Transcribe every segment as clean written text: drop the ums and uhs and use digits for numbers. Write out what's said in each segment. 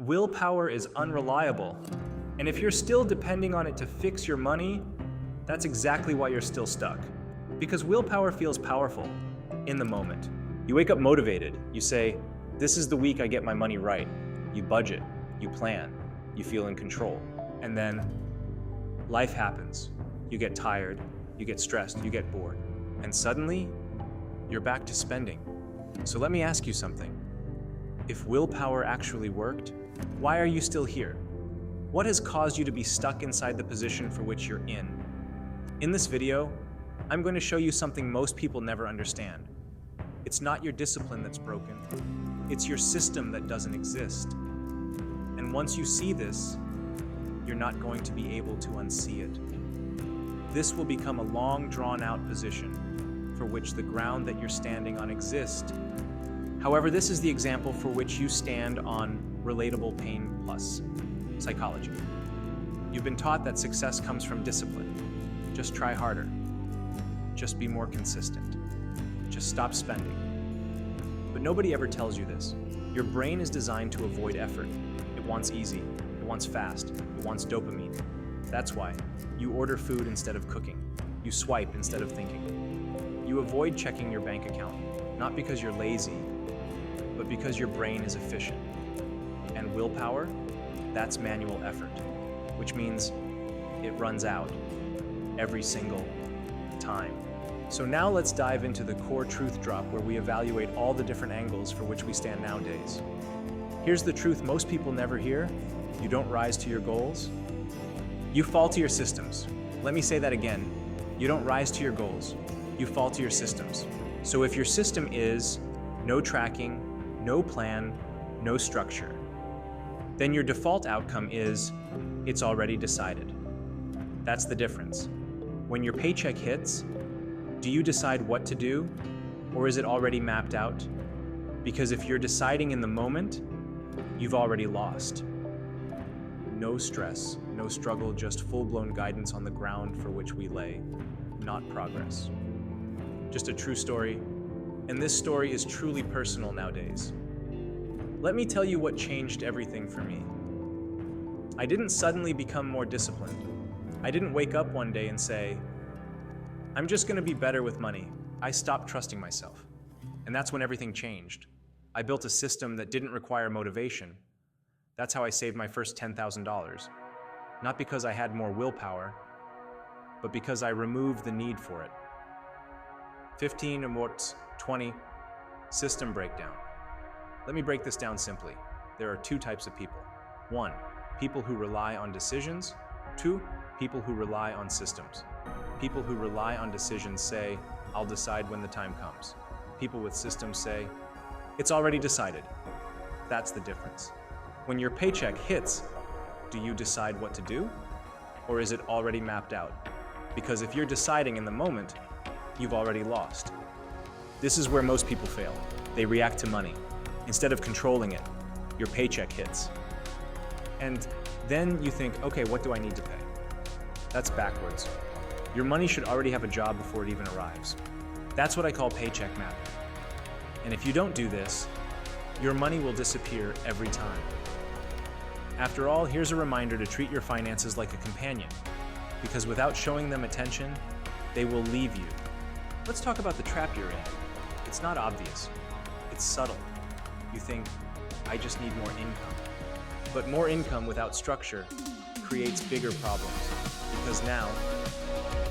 Willpower is unreliable, and if you're still depending on it to fix your money, that's exactly why you're still stuck. Because willpower feels powerful in the moment. You wake up motivated. You say, this is the week I get my money right. You budget, you plan, you feel in control. And then life happens. You get tired, you get stressed, you get bored. And suddenly, you're back to spending. So let me ask you something. If willpower actually worked, why are you still here? What has caused you to be stuck inside the position for which you're in? In this video, I'm going to show you something most people never understand. It's not your discipline that's broken. It's your system that doesn't exist. And once you see this, you're not going to be able to unsee it. This will become a long, drawn-out position for which the ground that you're standing on exists. However, this is the example for which you stand on relatable pain plus psychology. You've been taught that success comes from discipline. Just try harder. Just be more consistent. Just stop spending. But nobody ever tells you this. Your brain is designed to avoid effort. It wants easy. It wants fast. It wants dopamine. That's why you order food instead of cooking. You swipe instead of thinking. You avoid checking your bank account, not because you're lazy, but because your brain is efficient. And willpower, that's manual effort, which means it runs out every single time. So now let's dive into the core truth drop where we evaluate all the different angles for which we stand nowadays. Here's the truth most people never hear. You don't rise to your goals. You fall to your systems. Let me say that again. You don't rise to your goals. You fall to your systems. So if your system is no tracking, no plan, no structure, then your default outcome is it's already decided. That's the difference. When your paycheck hits, do you decide what to do, or is it already mapped out? Because if you're deciding in the moment, you've already lost. No stress, no struggle, just full-blown guidance on the ground for which we lay, not progress. Just a true story, and this story is truly personal nowadays. Let me tell you what changed everything for me. I didn't suddenly become more disciplined. I didn't wake up one day and say, I'm just going to be better with money. I stopped trusting myself. And that's when everything changed. I built a system that didn't require motivation. That's how I saved my first $10,000. Not because I had more willpower, but because I removed the need for it. 15 or 20, system breakdown. Let me break this down simply. There are two types of people. 1, people who rely on decisions. 2, people who rely on systems. People who rely on decisions say, I'll decide when the time comes. People with systems say, it's already decided. That's the difference. When your paycheck hits, do you decide what to do? Or is it already mapped out? Because if you're deciding in the moment, you've already lost. This is where most people fail. They react to money. Instead of controlling it, your paycheck hits. And then you think, okay, what do I need to pay? That's backwards. Your money should already have a job before it even arrives. That's what I call paycheck mapping. And if you don't do this, your money will disappear every time. After all, here's a reminder to treat your finances like a companion, because without showing them attention, they will leave you. Let's talk about the trap you're in. It's not obvious. It's subtle. You think, I just need more income. But more income without structure creates bigger problems, because now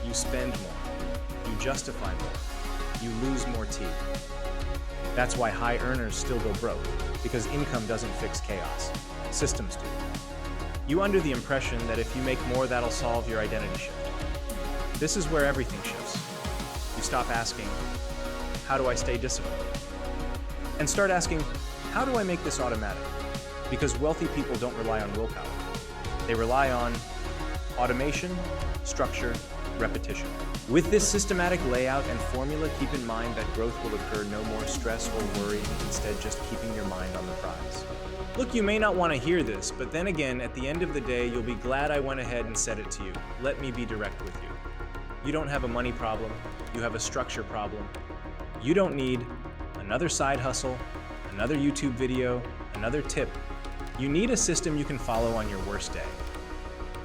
you spend more, you justify more, you lose more teeth. That's why high earners still go broke, because income doesn't fix chaos. Systems do. You under the impression that if you make more, that'll solve your identity shift. This is where everything shifts. You stop asking, how do I stay disciplined? And start asking, how do I make this automatic? Because wealthy people don't rely on willpower. They rely on automation, structure, repetition. With this systematic layout and formula, keep in mind that growth will occur, no more stress or worrying, instead just keeping your mind on the prize. Look, you may not want to hear this, but then again, at the end of the day, you'll be glad I went ahead and said it to you. Let me be direct with you. You don't have a money problem, you have a structure problem. You don't need another side hustle, another YouTube video, another tip. You need a system you can follow on your worst day.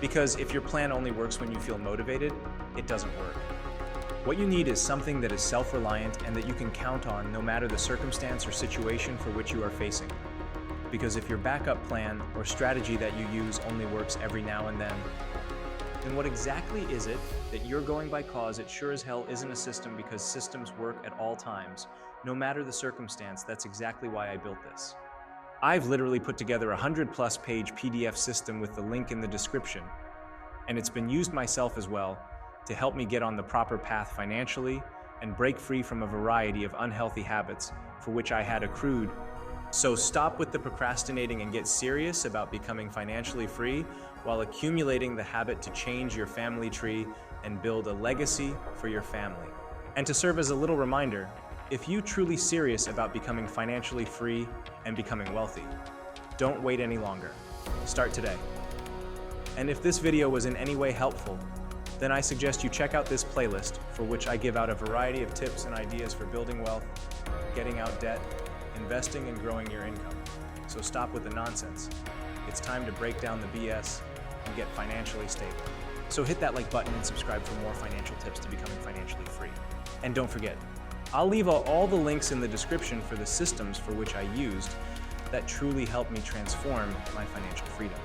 Because if your plan only works when you feel motivated, it doesn't work. What you need is something that is self-reliant and that you can count on no matter the circumstance or situation for which you are facing. Because if your backup plan or strategy that you use only works every now and then what exactly is it that you're going by? Cause it sure as hell isn't a system, because systems work at all times, no matter the circumstance. That's exactly why I built this. I've literally put together a 100+ page PDF system with the link in the description, and it's been used myself as well to help me get on the proper path financially and break free from a variety of unhealthy habits for which I had accrued. So stop with the procrastinating and get serious about becoming financially free while accumulating the habit to change your family tree and build a legacy for your family. And to serve as a little reminder, if you're truly serious about becoming financially free and becoming wealthy, don't wait any longer. Start today. And if this video was in any way helpful, then I suggest you check out this playlist, for which I give out a variety of tips and ideas for building wealth, getting out debt, investing, and growing your income. So stop with the nonsense. It's time to break down the BS and get financially stable. So hit that like button and subscribe for more financial tips to becoming financially free. And don't forget, I'll leave all the links in the description for the systems for which I used that truly helped me transform my financial freedom.